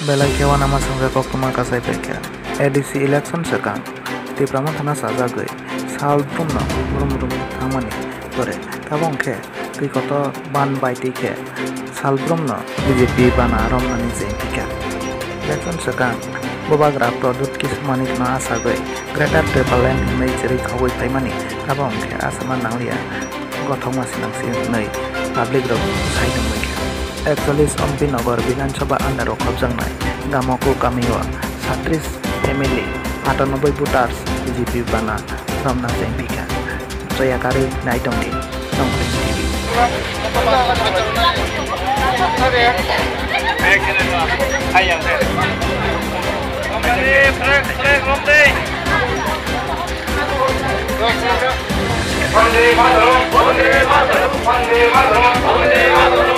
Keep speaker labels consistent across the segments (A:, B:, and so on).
A: Belai kewan nama sangga kok tuma kasai pekya. ADC election sekang. Di prama thana saja gay. Sal brumna brum thamani. Tore kabong ke. Tui koto ban baiti ke. Sal brumna BJP bana romnani jempika. Election sekang. Bobagra product kis manik na asa gay. Greater Tripleland nei ceri khawai taimani. Kabong ke asaman nanglia. Gothong masinang sin nei. Public road side mai. 41 अम्बिनगर विधानसभा आन्दाराव खबजांनाय गामावखौ गामियाव 36 एमएलए 98 भोटार्स बीजेपी बाना रमना जयंबिका जयाकारी नाइटमनि नंखै TV
B: Vande Mataram, Vande Mataram, Vande Mataram, Vande Mataram.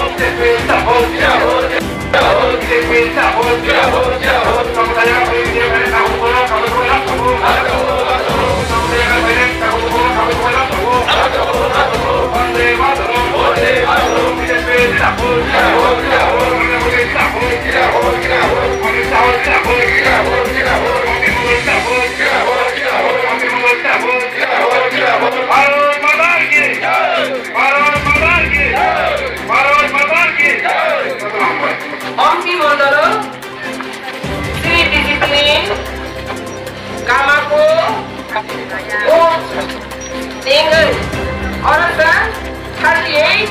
B: Orang 38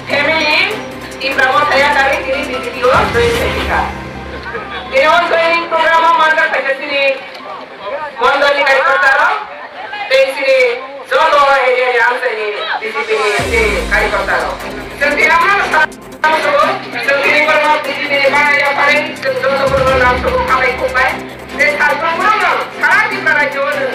B: family di Brahma saya dari diri di video bersedia. Ini ongoing program mandar pada sini mandali kali pertama. Di sini zona area yang sini di sini kali pertama. Setiap malam setiap malam di sini mana yang paling zona program itu kami kupai. Dan program sekarang di mana zona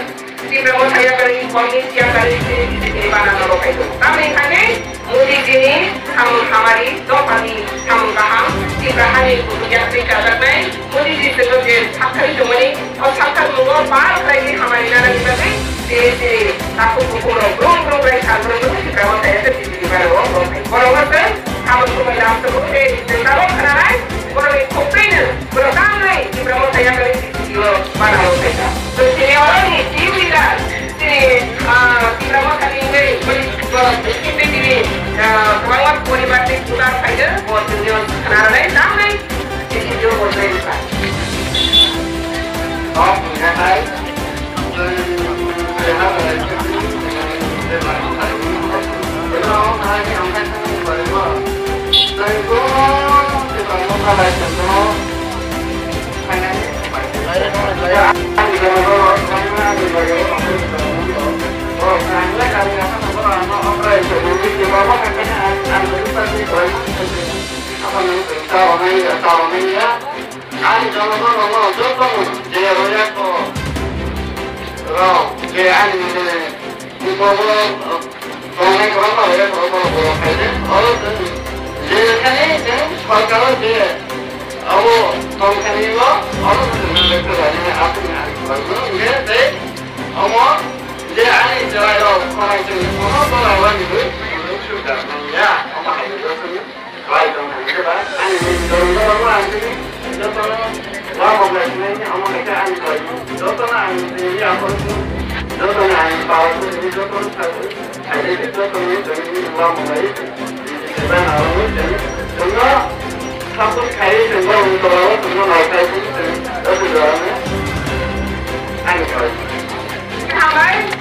B: di Brahma saya dari komisi yang dari sini mana nolok itu. Kami kami Mudi sini हमारी दो पानी हम कहाँ की कहानी यात्री का करना है मुझे जिस तरह से साक्षर जुमनी और साक्षर मुगो पार करेंगे हमारी नाराज में से आपको पूरा ग्रुप रहे छात्रों को सिखाया होता है तो किसी बार वो बराबर से हम उसको मिला तो उसे जिंदाबाद करना है और एक कोपरेन प्रोग्राम नहीं कि प्रमोट तैयार करें किसी को बना होता है तो इसलिए और ये टीम लीडर से प्रमोट करेंगे Semangat polibatik putar saja buat tujuan kenal lain damai jadi jauh boleh bukan. Oh, yang lain. How